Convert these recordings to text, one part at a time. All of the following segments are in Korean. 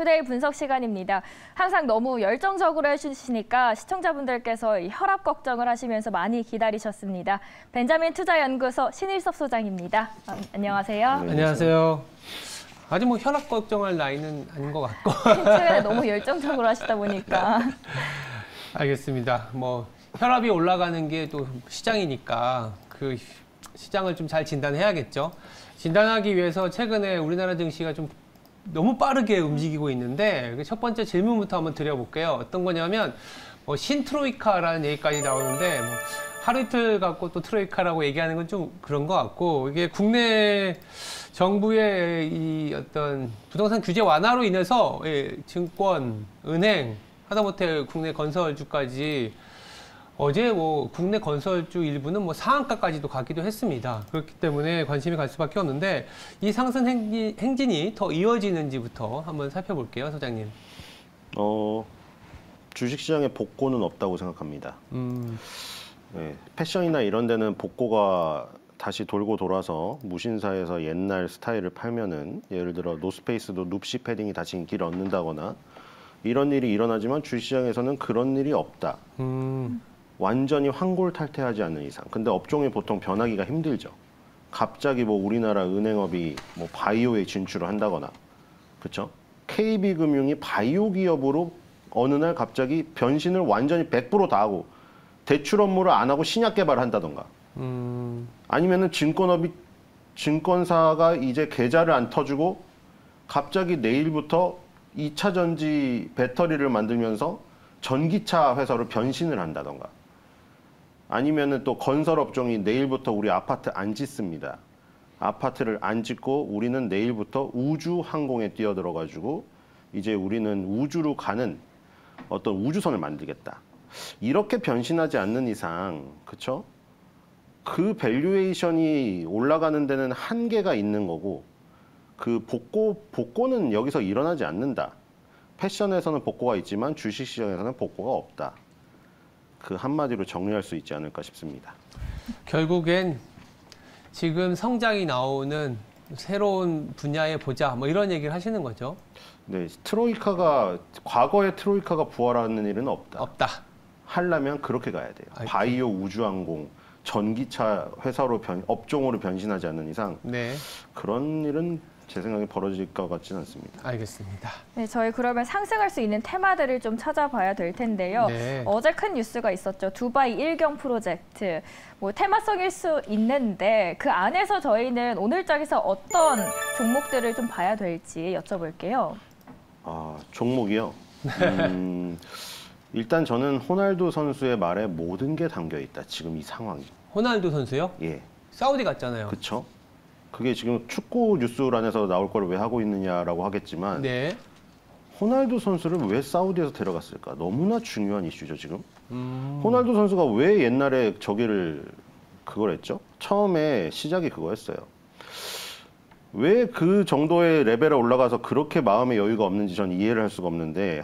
투데이 분석 시간입니다. 항상 너무 열정적으로 해주시니까 시청자분들께서 혈압 걱정을 하시면서 많이 기다리셨습니다. 벤자민 투자연구소 신일섭 소장입니다. 안녕하세요. 네, 안녕하세요. 아직 뭐 혈압 걱정할 나이는 아닌 것 같고. 최근에 너무 열정적으로 하시다 보니까. 알겠습니다. 뭐 혈압이 올라가는 게 또 시장이니까 그 시장을 좀 잘 진단해야겠죠. 진단하기 위해서 최근에 우리나라 증시가 좀 너무 빠르게 움직이고 있는데 첫 번째 질문부터 한번 드려볼게요. 어떤 거냐면 뭐 신트로이카라는 얘기까지 나오는데 뭐 하루 이틀 갖고 또 트로이카라고 얘기하는 건 좀 그런 것 같고, 이게 국내 정부의 이 어떤 부동산 규제 완화로 인해서 증권, 은행, 하다못해 국내 건설주까지 어제 뭐 국내 건설주 일부는 뭐 상한가까지도 가기도 했습니다. 그렇기 때문에 관심이 갈 수밖에 없는데 이 상승 행진이 더 이어지는지부터 한번 살펴볼게요, 소장님. 주식시장에 복고는 없다고 생각합니다. 네, 패션이나 이런 데는 복고가 다시 돌고 돌아서 무신사에서 옛날 스타일을 팔면은, 예를 들어 노스페이스도 눕시 패딩이 다시 인기를 얻는다거나 이런 일이 일어나지만 주식시장에서는 그런 일이 없다. 완전히 환골탈태하지 않는 이상. 근데 업종이 보통 변하기가 힘들죠. 갑자기 뭐 우리나라 은행업이 뭐 바이오에 진출을 한다거나, 그렇죠? KB금융이 바이오 기업으로 어느 날 갑자기 변신을 완전히 100% 다 하고 대출 업무를 안 하고 신약 개발을 한다던가. 아니면은 증권사가 이제 계좌를 안 터주고 갑자기 내일부터 2차 전지 배터리를 만들면서 전기차 회사로 변신을 한다던가. 아니면은 또 건설업종이 내일부터 우리 아파트 안 짓습니다. 아파트를 안 짓고 우리는 내일부터 우주항공에 뛰어들어가지고 이제 우리는 우주로 가는 어떤 우주선을 만들겠다. 이렇게 변신하지 않는 이상, 그쵸? 그 밸류에이션이 올라가는 데는 한계가 있는 거고, 그 복고는 여기서 일어나지 않는다. 패션에서는 복고가 있지만 주식시장에서는 복고가 없다. 그 한마디로 정리할 수 있지 않을까 싶습니다. 결국엔 지금 성장이 나오는 새로운 분야에 보자, 뭐 이런 얘기를 하시는 거죠? 네, 과거의 트로이카가 부활하는 일은 없다. 없다. 하려면 그렇게 가야 돼요. 아이고. 바이오, 우주항공, 전기차 회사로 업종으로 변신하지 않는 이상, 네. 그런 일은 제 생각에 벌어질 것 같지는 않습니다. 알겠습니다. 네, 저희 그러면 상승할 수 있는 테마들을 좀 찾아봐야 될 텐데요. 네. 어제 큰 뉴스가 있었죠. 두바이 일경 프로젝트. 뭐 테마성일 수 있는데 그 안에서 저희는 오늘장에서 어떤 종목들을 좀 봐야 될지 여쭤볼게요. 종목이요? 일단 저는 호날두 선수의 말에 모든 게 담겨 있다. 지금 이 상황이. 호날두 선수요? 예. 사우디 갔잖아요. 그렇죠. 그게 지금 축구 뉴스란에서 나올 걸 왜 하고 있느냐라고 하겠지만, 네. 호날두 선수를 왜 사우디에서 데려갔을까? 너무나 중요한 이슈죠, 지금. 호날두 선수가 왜 옛날에 그걸 했죠? 처음에 시작이 그거였어요. 왜 그 정도의 레벨에 올라가서 그렇게 마음의 여유가 없는지 전 이해를 할 수가 없는데,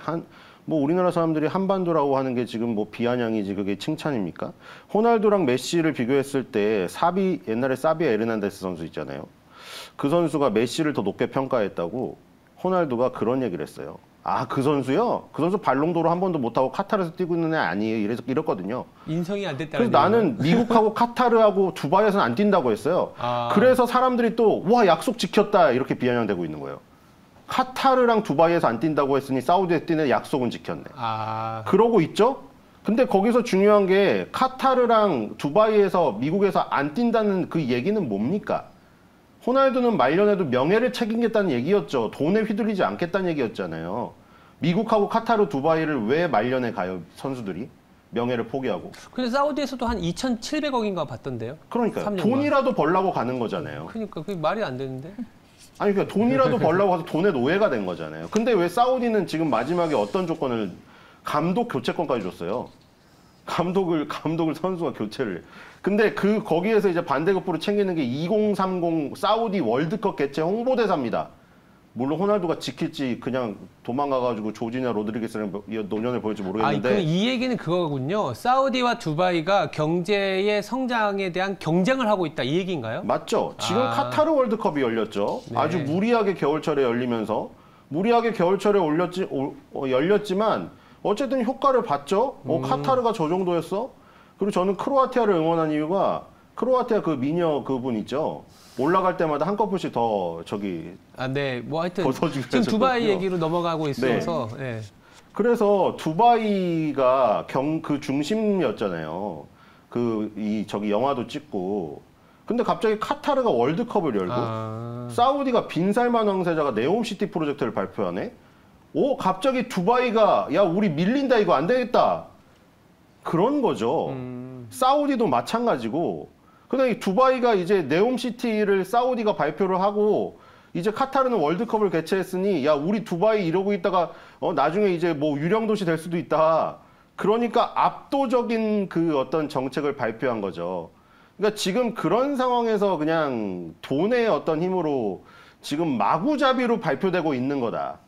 뭐 우리나라 사람들이 한반도라고 하는 게 지금 뭐 비아냥이지 그게 칭찬입니까? 호날두랑 메시를 비교했을 때 옛날에 사비아 에르난데스 선수 있잖아요. 그 선수가 메시를 더 높게 평가했다고 호날두가 그런 얘기를 했어요. 그 선수요? 그 선수 발롱도르 한 번도 못하고 카타르에서 뛰고 있는 애 아니에요. 이랬거든요. 인성이 안 됐다는 그래서 나는 미국하고 카타르하고 두바이에서는 안 뛴다고 했어요. 그래서 사람들이 또 와, 약속 지켰다 이렇게 비아냥대고 있는 거예요. 카타르랑 두바이에서 안 뛴다고 했으니 사우디에서 뛰는 약속은 지켰네. 그러고 있죠? 근데 거기서 중요한 게 카타르랑 두바이에서 미국에서 안 뛴다는 그 얘기는 뭡니까? 호날두는 말년에도 명예를 책임겠다는 얘기였죠. 돈에 휘둘리지 않겠다는 얘기였잖아요. 미국하고 카타르, 두바이를 왜 말년에 가요, 선수들이? 명예를 포기하고. 근데 사우디에서도 한 2,700억인가 받던데요? 그러니까요. 돈이라도 벌라고 가는 거잖아요. 그러니까 그게 말이 안 되는데? 아니, 그러니까 돈이라도 벌라고 가서 돈의 노예가 된 거잖아요. 근데 왜 사우디는 지금 마지막에 어떤 조건을, 감독 교체권까지 줬어요. 감독을 선수가 교체를. 근데 거기에서 이제 반대급부로 챙기는 게 2030 사우디 월드컵 개최 홍보대사입니다. 물론 호날두가 지킬지 그냥 도망가가지고 조지냐 로드리게스랑 노년을 보일지 모르겠는데. 그럼 이 얘기는 그거군요. 사우디와 두바이가 경제의 성장에 대한 경쟁을 하고 있다, 이 얘기인가요? 맞죠. 지금 카타르 월드컵이 열렸죠. 네. 아주 무리하게 겨울철에 열리면서 무리하게 겨울철에 열렸지만 어쨌든 효과를 봤죠. 카타르가 저 정도였어. 그리고 저는 크로아티아를 응원한 이유가 크로아티아 그 미녀 그분 있죠. 올라갈 때마다 한꺼풀씩 더 네, 뭐 하여튼 벗어주고 지금 두바이 하셨거든요. 얘기로 넘어가고 있어서. 네. 그래서 두바이가 그 중심이었잖아요. 영화도 찍고. 근데 갑자기 카타르가 월드컵을 열고 사우디가 빈살만 왕세자가 네옴시티 프로젝트를 발표하네. 갑자기 두바이가 야 우리 밀린다 이거 안 되겠다. 그런 거죠. 사우디도 마찬가지고. 그다음에 두바이가 이제 네옴시티를 사우디가 발표를 하고 이제 카타르는 월드컵을 개최했으니 야 우리 두바이 이러고 있다가 나중에 이제 뭐 유령 도시 될 수도 있다. 그러니까 압도적인 그 어떤 정책을 발표한 거죠. 그러니까 지금 그런 상황에서 그냥 돈의 어떤 힘으로 지금 마구잡이로 발표되고 있는 거다.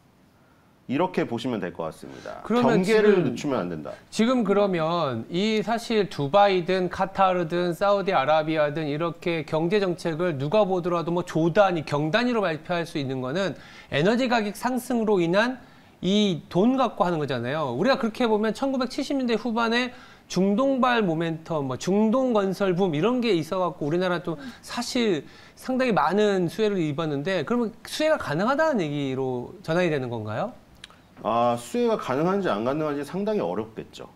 이렇게 보시면 될 것 같습니다. 경계를 늦추면 안 된다. 지금 그러면 이 사실 두바이든 카타르든 사우디아라비아든 이렇게 경제 정책을 누가 보더라도 뭐 조단위, 경단위로 발표할 수 있는 거는 에너지 가격 상승으로 인한 이 돈 갖고 하는 거잖아요. 우리가 그렇게 보면 1970년대 후반에 중동발 모멘텀, 뭐 중동 건설 붐 이런 게 있어갖고 우리나라도 사실 상당히 많은 수혜를 입었는데 그러면 수혜가 가능하다는 얘기로 전환이 되는 건가요? 수혜가 가능한지 안 가능한지 상당히 어렵겠죠.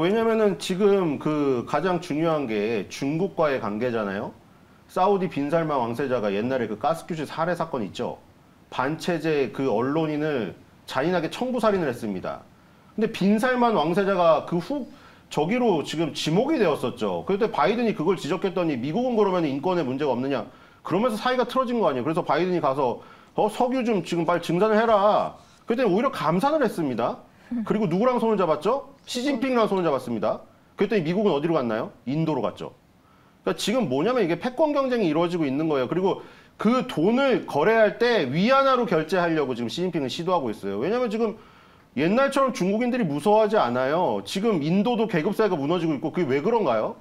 왜냐면은 지금 그 가장 중요한 게 중국과의 관계잖아요. 사우디 빈살만 왕세자가 옛날에 그 가스큐즈 살해 사건 있죠. 반체제 그 언론인을 잔인하게 청부살인을 했습니다. 근데 빈살만 왕세자가 저기로 지금 지목이 되었었죠. 그때 바이든이 그걸 지적했더니 미국은 그러면 인권에 문제가 없느냐. 그러면서 사이가 틀어진 거 아니에요. 그래서 바이든이 가서 석유 좀 지금 빨리 증산을 해라. 그때 오히려 감산을 했습니다. 그리고 누구랑 손을 잡았죠? 시진핑이랑 손을 잡았습니다. 그랬더니 미국은 어디로 갔나요? 인도로 갔죠. 그러니까 지금 뭐냐면 이게 패권 경쟁이 이루어지고 있는 거예요. 그리고 그 돈을 거래할 때 위안화로 결제하려고 지금 시진핑은 시도하고 있어요. 왜냐면 지금 옛날처럼 중국인들이 무서워하지 않아요. 지금 인도도 계급사회가 무너지고 있고 그게 왜 그런가요?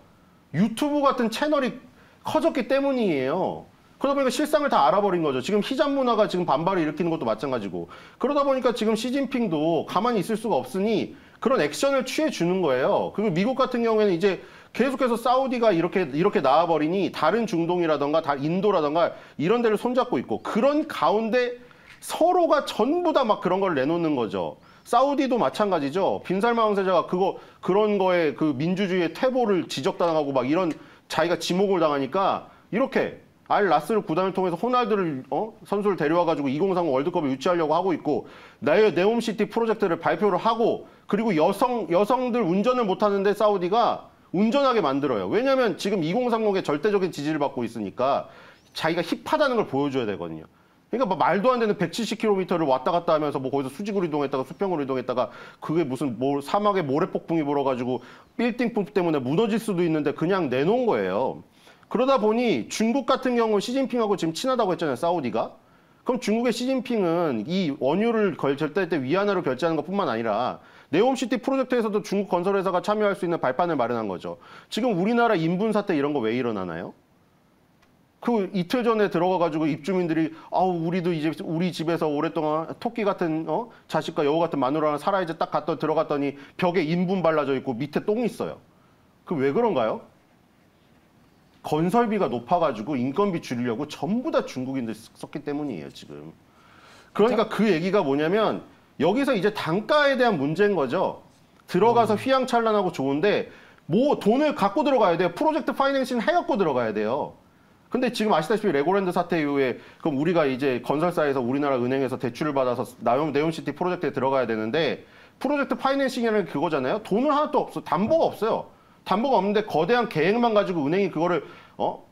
유튜브 같은 채널이 커졌기 때문이에요. 그러다 보니까 실상을 다 알아버린 거죠. 지금 히잡 문화가 지금 반발을 일으키는 것도 마찬가지고. 그러다 보니까 지금 시진핑도 가만히 있을 수가 없으니 그런 액션을 취해주는 거예요. 그리고 미국 같은 경우에는 이제 계속해서 사우디가 이렇게 나와버리니 다른 중동이라던가 인도라던가 이런 데를 손잡고 있고 그런 가운데 서로가 전부 다 막 그런 걸 내놓는 거죠. 사우디도 마찬가지죠. 빈살만 왕세자가 그런 거에 그 민주주의의 퇴보를 지적당하고 막 이런 자기가 지목을 당하니까 이렇게 알나스르 구단을 통해서 호날두를 선수를 데려와가지고 2030 월드컵을 유치하려고 하고 있고 네옴시티 프로젝트를 발표를 하고 그리고 여성들 운전을 못하는데 사우디가 운전하게 만들어요. 왜냐하면 지금 2030의 절대적인 지지를 받고 있으니까 자기가 힙하다는 걸 보여줘야 되거든요. 그러니까 뭐 말도 안 되는 170km를 왔다 갔다 하면서 뭐 거기서 수직으로 이동했다가 수평으로 이동했다가 그게 무슨 사막에 모래폭풍이 불어가지고 빌딩 때문에 무너질 수도 있는데 그냥 내놓은 거예요. 그러다 보니 중국 같은 경우 시진핑하고 지금 친하다고 했잖아요, 사우디가. 그럼 중국의 시진핑은 이 원유를 결제할 때 위안화로 결제하는 것뿐만 아니라 네옴시티 프로젝트에서도 중국 건설회사가 참여할 수 있는 발판을 마련한 거죠. 지금 우리나라 인분 사태 이런 거 왜 일어나나요? 그 이틀 전에 들어가가지고 입주민들이 우리도 이제 우리 집에서 오랫동안 토끼 같은 자식과 여우 같은 마누라랑 살아야지 딱 들어갔더니 벽에 인분 발라져 있고 밑에 똥이 있어요. 그 왜 그런가요? 건설비가 높아가지고 인건비 줄이려고 전부 다 중국인들 썼기 때문이에요, 지금. 그러니까 그 얘기가 뭐냐면 여기서 이제 단가에 대한 문제인 거죠. 들어가서 휘황찬란하고 좋은데 뭐 돈을 갖고 들어가야 돼요. 프로젝트 파이낸싱 해갖고 들어가야 돼요. 근데 지금 아시다시피 레고랜드 사태 이후에 그럼 우리가 이제 건설사에서 우리나라 은행에서 대출을 받아서 네옴시티 프로젝트에 들어가야 되는데 프로젝트 파이낸싱이라는 그거잖아요. 돈은 하나도 없어. 담보가 없어요. 담보가 없는데 거대한 계획만 가지고 은행이 그거를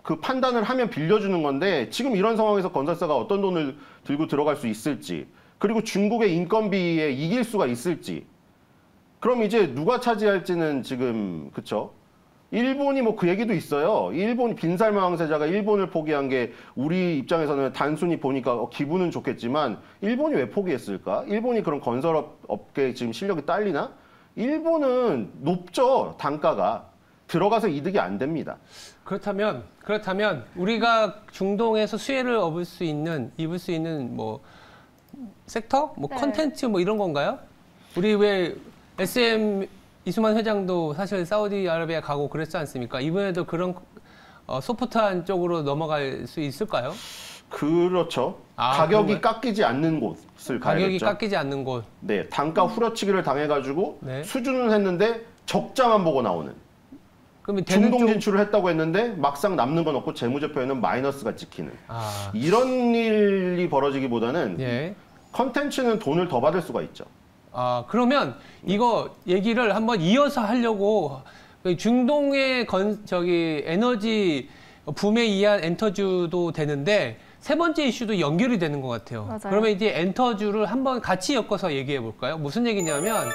그 판단을 하면 빌려주는 건데 지금 이런 상황에서 건설사가 어떤 돈을 들고 들어갈 수 있을지 그리고 중국의 인건비에 이길 수가 있을지 그럼 이제 누가 차지할지는 지금 그쵸? 일본이 뭐 그 얘기도 있어요. 일본 빈살만 왕세자가 일본을 포기한 게 우리 입장에서는 단순히 보니까 기분은 좋겠지만 일본이 왜 포기했을까? 일본이 그런 건설업계 지금 실력이 딸리나? 일본은 높죠, 단가가. 들어가서 이득이 안 됩니다. 그렇다면 우리가 중동에서 수혜를 입을 수 있는 뭐 섹터? 뭐 네. 컨텐츠 뭐 이런 건가요? 우리 왜 SM 이수만 회장도 사실 사우디아라비아 가고 그랬지 않습니까? 이번에도 그런 소프트한 쪽으로 넘어갈 수 있을까요? 그렇죠. 아, 가격이 그런가요? 깎이지 않는 곳을 가격이 가야겠죠. 깎이지 않는 곳. 네, 단가 후려치기를 당해가지고 네. 수준은 했는데 적자만 보고 나오는. 그러면 되는 중동 쪽... 진출을 했다고 했는데 막상 남는 건 없고 재무제표에는 마이너스가 찍히는. 아, 이런 일이 벌어지기보다는 예. 컨텐츠는 돈을 더 받을 수가 있죠. 아, 그러면 이거 얘기를 한번 이어서 하려고 중동의 에너지 붐에 의한 엔터주도 되는데 세 번째 이슈도 연결이 되는 것 같아요. 맞아요. 그러면 이제 엔터주를 한번 같이 엮어서 얘기해 볼까요? 무슨 얘기냐면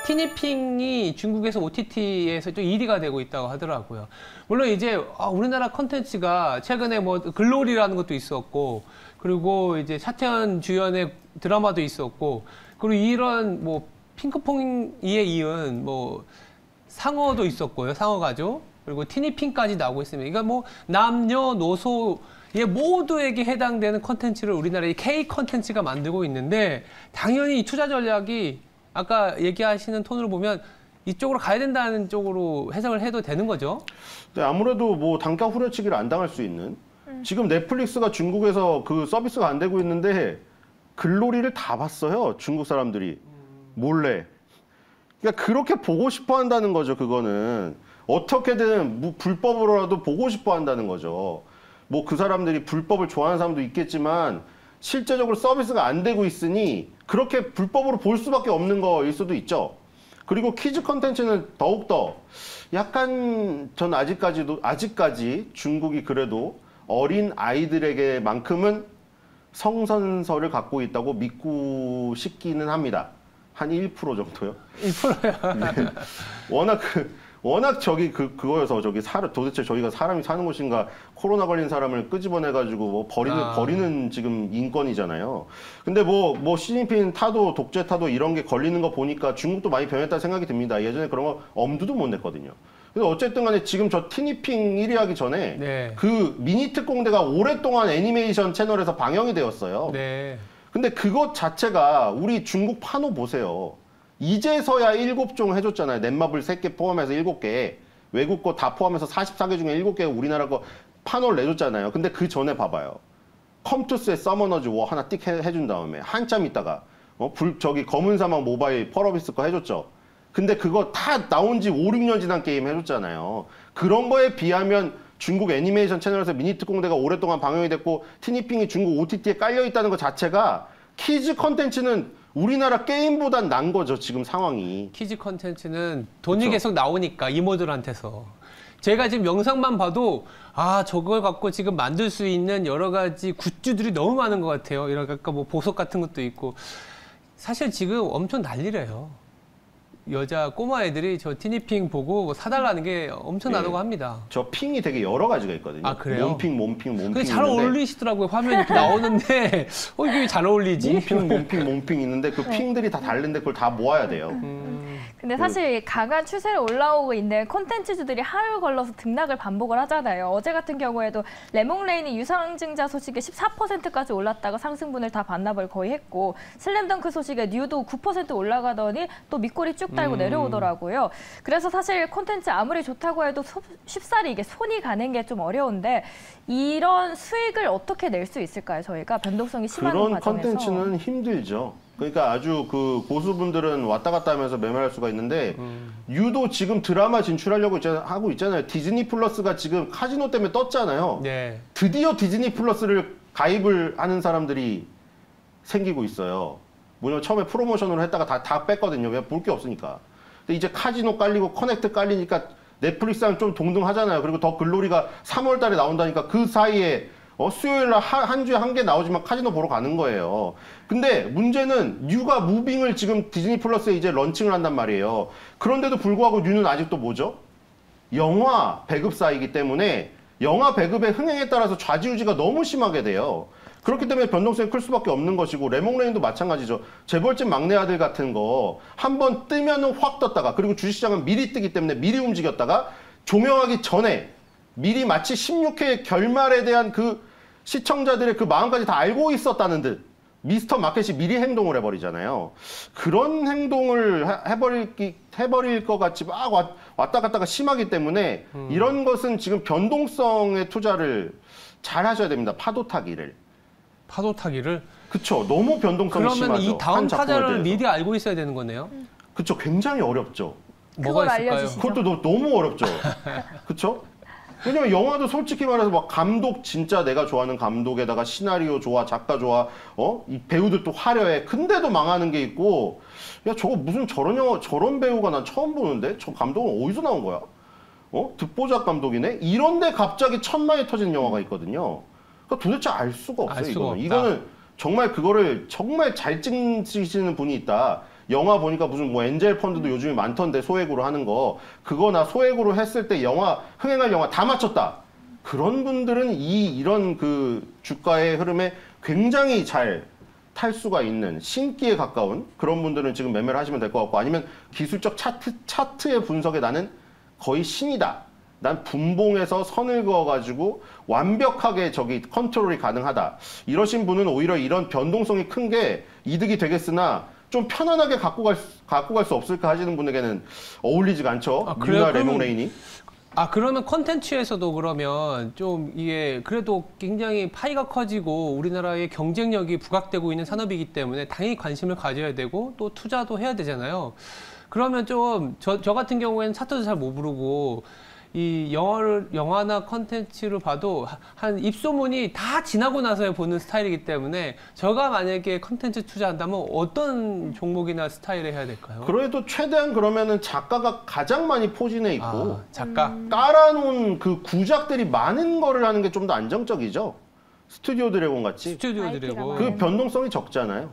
티니핑이 중국에서 OTT에서 좀 1위가 되고 있다고 하더라고요. 물론 이제 우리나라 컨텐츠가 최근에 뭐 글로리라는 것도 있었고, 그리고 이제 차태현 주연의 드라마도 있었고, 그리고 이런 뭐 핑크퐁이에 이은 뭐 상어도 있었고요, 상어가죠. 그리고 티니핑까지 나오고 있습니다. 그러니까 뭐 남녀노소의 모두에게 해당되는 컨텐츠를 우리나라의 K 컨텐츠가 만들고 있는데, 당연히 이 투자 전략이 아까 얘기하시는 톤으로 보면 이쪽으로 가야 된다는 쪽으로 해석을 해도 되는 거죠? 네, 아무래도 뭐 단가 후려치기를 안 당할 수 있는. 지금 넷플릭스가 중국에서 그 서비스가 안 되고 있는데 글로리를 다 봤어요. 중국 사람들이. 몰래. 그러니까 그렇게 보고 싶어 한다는 거죠, 그거는. 어떻게든 불법으로라도 보고 싶어 한다는 거죠. 뭐 그 사람들이 불법을 좋아하는 사람도 있겠지만 실제적으로 서비스가 안 되고 있으니 그렇게 불법으로 볼 수밖에 없는 거일 수도 있죠. 그리고 키즈 컨텐츠는 더욱더 약간 전 아직까지 중국이 그래도 어린 아이들에게만큼은 성선설을 갖고 있다고 믿고 싶기는 합니다. 한 1% 정도요. 1%야. 네. 워낙 그거여서 도대체 저희가 사람이 사는 곳인가, 코로나 걸린 사람을 끄집어내가지고 뭐 버리는 지금 인권이잖아요. 근데 뭐 시진핑 타도 독재 타도 이런 게 걸리는 거 보니까 중국도 많이 변했다는 생각이 듭니다. 예전에 그런 거 엄두도 못 냈거든요. 그래서 어쨌든 간에 지금 저 티니핑 1위 하기 전에 네. 그 미니 특공대가 오랫동안 애니메이션 채널에서 방영이 되었어요. 네. 근데 그것 자체가 우리 중국 판호 보세요. 이제서야 7종 해줬잖아요. 넷마블 3개 포함해서 7개. 외국 거 다 포함해서 44개 중에 7개 우리나라 거 판호를 내줬잖아요. 근데 그 전에 봐봐요. 컴투스의 서머너즈 워 하나 띡 해준 다음에 한참 있다가 검은 사막 모바일 펄어비스 거 해줬죠. 근데 그거 다 나온 지 5, 6년 지난 게임 해줬잖아요. 그런 거에 비하면 중국 애니메이션 채널에서 미니 특공대가 오랫동안 방영이 됐고 티니핑이 중국 OTT에 깔려있다는 것 자체가 키즈 컨텐츠는 우리나라 게임보단 난 거죠, 지금 상황이. 키즈 컨텐츠는 돈이 그쵸? 계속 나오니까 이모들한테서. 제가 지금 영상만 봐도 저걸 갖고 지금 만들 수 있는 여러 가지 굿즈들이 너무 많은 것 같아요. 이러니까 뭐 보석 같은 것도 있고. 사실 지금 엄청 난리래요. 여자 꼬마 애들이 저 티니핑 보고 뭐 사달라는 게 엄청나다고 합니다. 저 핑이 되게 여러 가지가 있거든요. 아, 그래요? 몸핑 근데 잘 있는데 어울리시더라고요. 화면이 이렇게 나오는데 이게 잘 어울리지? 몸핑 있는데 그 핑들이 다 다른데 그걸 다 모아야 돼요. 근데 사실 강한 추세로 올라오고 있는 콘텐츠주들이 하루 걸러서 등락을 반복을 하잖아요. 어제 같은 경우에도 레몽레인이 유상증자 소식에 14%까지 올랐다가 상승분을 다 반납을 거의 했고, 슬램덩크 소식에 뉴도 9% 올라가더니 또 밑꼬리 쭉 달고 내려오더라고요. 그래서 사실 콘텐츠 아무리 좋다고 해도 쉽사리 이게 손이 가는 게 좀 어려운데, 이런 수익을 어떻게 낼 수 있을까요? 저희가 변동성이 심한 그런 과정에서. 컨텐츠는 힘들죠. 그러니까 아주 그 고수분들은 왔다 갔다 하면서 매매할 수가 있는데 유도 지금 드라마 진출하려고 하고 있잖아요. 디즈니 플러스가 지금 카지노 때문에 떴잖아요. 네. 드디어 디즈니 플러스를 가입을 하는 사람들이 생기고 있어요. 물론 처음에 프로모션으로 했다가 다 뺐거든요. 왜 볼 게 없으니까. 근데 이제 카지노 깔리고 커넥트 깔리니까 넷플릭스랑 좀 동등하잖아요. 그리고 더 글로리가 3월 달에 나온다니까 그 사이에 수요일 날 한 주에 한 개 나오지만 카지노 보러 가는 거예요. 근데 문제는 뉴가 무빙을 지금 디즈니 플러스에 이제 런칭을 한단 말이에요. 그런데도 불구하고 뉴는 아직도 뭐죠? 영화 배급사이기 때문에 영화 배급의 흥행에 따라서 좌지우지가 너무 심하게 돼요. 그렇기 때문에 변동성이 클 수밖에 없는 것이고, 레몽레인도 마찬가지죠. 재벌집 막내 아들 같은 거 한번 뜨면은 확 떴다가, 그리고 주식시장은 미리 뜨기 때문에 미리 움직였다가 종영하기 전에 미리 마치 16회 결말에 대한 그 시청자들의 그 마음까지 다 알고 있었다는 듯 미스터 마켓이 미리 행동을 해버리잖아요. 그런 행동을 해버릴 것 같이 막 왔다 갔다가 심하기 때문에 이런 것은 지금 변동성의 투자를 잘 하셔야 됩니다. 파도 타기를. 파도 타기를? 그쵸. 너무 변동성이 그러면 심하죠. 이 다음 한 작품에 타자를 대해서. 미리 알고 있어야 되는 거네요? 그쵸. 굉장히 어렵죠. 그걸 뭐가 있을까요? 알려주시죠. 그것도 너무 어렵죠. 그쵸? 왜냐면 영화도 솔직히 말해서 막 감독 진짜 내가 좋아하는 감독에다가 시나리오 좋아, 작가 좋아, 이 배우들 또 화려해. 근데도 망하는 게 있고, 야 저거 무슨 저런 영화, 저런 배우가 난 처음 보는데 저 감독은 어디서 나온 거야? 듣보잡 감독이네. 이런데 갑자기 천만이 터지는 영화가 있거든요. 그러니까 도대체 알 수가 없어요. 알 수가 없다. 이거는 정말 그거를 정말 잘 찍으시는 분이 있다. 영화 보니까 무슨 뭐 엔젤 펀드도 요즘에 많던데 소액으로 하는 거 그거나 소액으로 했을 때 영화 흥행할 영화 다 맞췄다. 그런 분들은 이런 그 주가의 흐름에 굉장히 잘 탈 수가 있는 신기에 가까운 그런 분들은 지금 매매를 하시면 될 것 같고 아니면 기술적 차트의 분석에 나는 거의 신이다. 난 분봉에서 선을 그어가지고 완벽하게 저기 컨트롤이 가능하다. 이러신 분은 오히려 이런 변동성이 큰 게 이득이 되겠으나 좀 편안하게 갖고 갈 수 없을까 하시는 분에게는 어울리지가 않죠. 뉴나 레몽레인이. 그러면 콘텐츠에서도 그러면 좀 이게 그래도 굉장히 파이가 커지고 우리나라의 경쟁력이 부각되고 있는 산업이기 때문에 당연히 관심을 가져야 되고 또 투자도 해야 되잖아요. 그러면 좀 저 같은 경우에는 차트도 잘 못 부르고 이 영화나 컨텐츠를 봐도 한 입소문이 다 지나고 나서 보는 스타일이기 때문에 제가 만약에 컨텐츠 투자한다면 어떤 종목이나 스타일을 해야 될까요? 그래도 최대한 그러면은 작가가 가장 많이 포진해 있고 작가 깔아놓은 그 구작들이 많은 거를 하는 게 좀 더 안정적이죠. 스튜디오 드래곤 같이. 스튜디오 드래곤. 그 변동성이 적잖아요.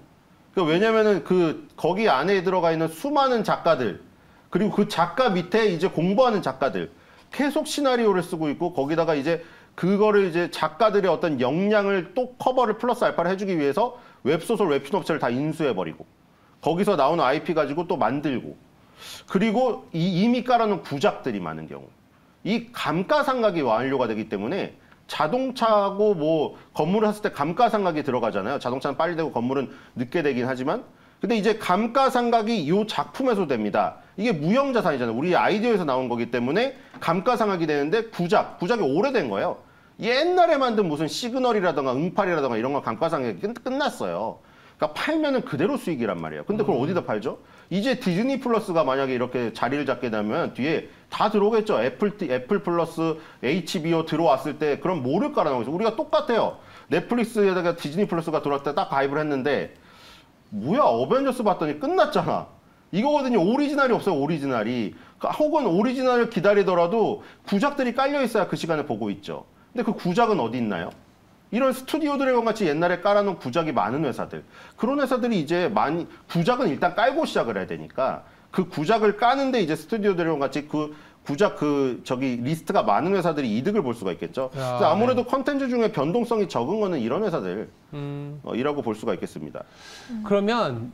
왜냐면은 거기 안에 들어가 있는 수많은 작가들 그리고 그 작가 밑에 이제 공부하는 작가들 계속 시나리오를 쓰고 있고 거기다가 이제 그거를 이제 작가들의 어떤 역량을 또 커버를 플러스 알파를 해주기 위해서 웹소설 웹툰 업체를 다 인수해버리고 거기서 나오는 IP 가지고 또 만들고 그리고 이미 깔아놓은 구작들이 많은 경우 이 감가상각이 완료가 되기 때문에 자동차하고 뭐 건물을 샀을 때 감가상각이 들어가잖아요. 자동차는 빨리 되고 건물은 늦게 되긴 하지만 근데 이제 감가상각이 이 작품에서 됩니다. 이게 무형자산이잖아요. 우리 아이디어에서 나온 거기 때문에 감가상각이 되는데 구작이 오래된 거예요. 옛날에 만든 무슨 시그널이라던가 응팔이라던가 이런 거 감가상각이 끝났어요. 그러니까 팔면은 그대로 수익이란 말이에요. 근데 그걸 어디다 팔죠? 이제 디즈니 플러스가 만약에 이렇게 자리를 잡게 되면 뒤에 다 들어오겠죠. 애플 플러스, HBO 들어왔을 때 그럼 뭐를 깔아놓고 있어요? 우리가 똑같아요. 넷플릭스에다가 디즈니 플러스가 들어왔을 때 딱 가입을 했는데 뭐야 어벤져스 봤더니 끝났잖아. 이거거든요. 오리지널이 없어요. 오리지널이. 혹은 오리지널을 기다리더라도 구작들이 깔려 있어야 그 시간에 보고 있죠. 근데 그 구작은 어디 있나요? 이런 스튜디오 드래곤 같이 옛날에 깔아놓은 구작이 많은 회사들. 그런 회사들이 이제 구작은 일단 깔고 시작을 해야 되니까 그 구작을 까는데 이제 스튜디오 드래곤 같이 그 구작 저기 리스트가 많은 회사들이 이득을 볼 수가 있겠죠. 그래서 아무래도 컨텐츠 중에 변동성이 적은 거는 이런 회사들 이라고 볼 수가 있겠습니다. 그러면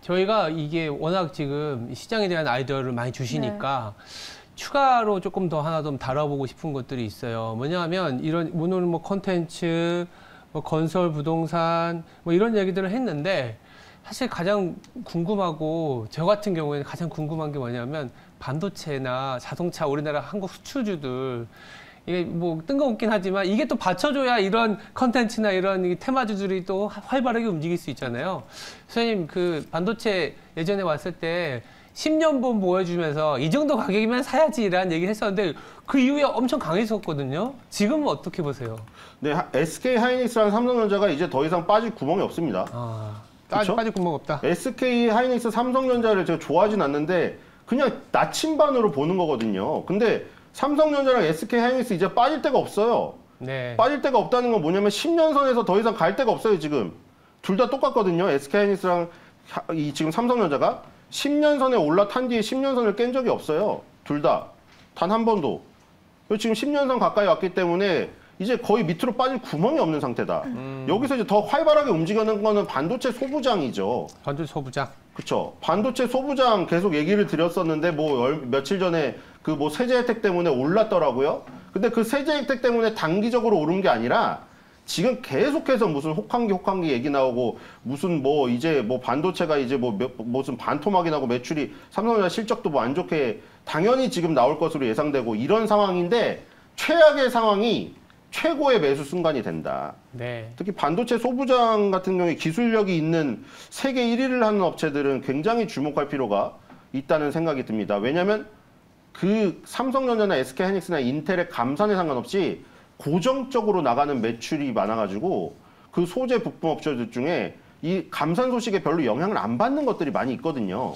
저희가 이게 워낙 지금 시장에 대한 아이디어를 많이 주시니까 추가로 조금 더 하나 좀 다뤄보고 싶은 것들이 있어요. 뭐냐면 오늘 뭐 컨텐츠, 뭐 건설, 부동산 뭐 이런 얘기들을 했는데 사실 가장 궁금하고 저 같은 경우에는 가장 궁금한 게 뭐냐면 반도체나 자동차 우리나라 한국 수출주들 이게 뭐 뜬금없긴 하지만 이게 또 받쳐줘야 이런 컨텐츠나 이런 테마주들이 또 활발하게 움직일 수 있잖아요. 선생님 그 반도체 예전에 왔을 때 10년분 보여주면서 이 정도 가격이면 사야지라는 얘기를 했었는데 그 이후에 엄청 강했었거든요. 지금은 어떻게 보세요? 네, SK 하이닉스랑 삼성전자가 이제 더 이상 빠질 구멍이 없습니다. 빠질 구멍 없다. SK 하이닉스 삼성전자를 제가 좋아하진 않는데 그냥 나침반으로 보는 거거든요. 근데 삼성전자랑 SK 하이닉스 이제 빠질 데가 없어요. 네. 빠질 데가 없다는 건 뭐냐면 10년 선에서 더 이상 갈 데가 없어요, 지금. 둘 다 똑같거든요. SK 하이닉스랑 지금 삼성전자가 10년 선에 올라탄 뒤에 10년 선을 깬 적이 없어요. 둘 다. 단 한 번도. 지금 10년 선 가까이 왔기 때문에 이제 거의 밑으로 빠질 구멍이 없는 상태다. 여기서 이제 더 활발하게 움직이는 거는 반도체 소부장이죠. 반도체 소부장. 그렇죠. 반도체 소부장 계속 얘기를 드렸었는데 며칠 전에 그 뭐 세제 혜택 때문에 올랐더라고요. 근데 그 세제 혜택 때문에 단기적으로 오른 게 아니라 지금 계속해서 무슨 혹한기 얘기 나오고 무슨 뭐 이제 뭐 반도체가 이제 무슨 반토막이 나고 매출이 삼성전자 실적도 뭐 안 좋게 당연히 지금 나올 것으로 예상되고 이런 상황인데 최악의 상황이 최고의 매수 순간이 된다. 네. 특히 반도체 소부장 같은 경우에 기술력이 있는 세계 1위를 하는 업체들은 굉장히 주목할 필요가 있다는 생각이 듭니다. 왜냐하면 그 삼성전자나 SK하이닉스나 인텔의 감산에 상관없이 고정적으로 나가는 매출이 많아가지고 그 소재 부품 업체들 중에 이 감산 소식에 별로 영향을 안 받는 것들이 많이 있거든요.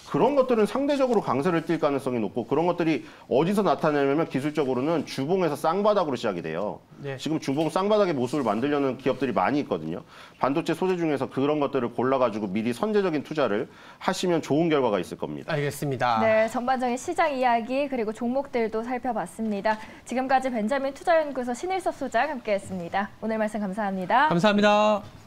그런 것들은 상대적으로 강세를 띌 가능성이 높고 그런 것들이 어디서 나타나냐면 기술적으로는 주봉에서 쌍바닥으로 시작이 돼요. 네. 지금 주봉 쌍바닥의 모습을 만들려는 기업들이 많이 있거든요. 반도체 소재 중에서 그런 것들을 골라가지고 미리 선제적인 투자를 하시면 좋은 결과가 있을 겁니다. 알겠습니다. 네, 전반적인 시장 이야기 그리고 종목들도 살펴봤습니다. 지금까지 벤자민 투자연구소 신일섭 소장 함께했습니다. 오늘 말씀 감사합니다. 감사합니다.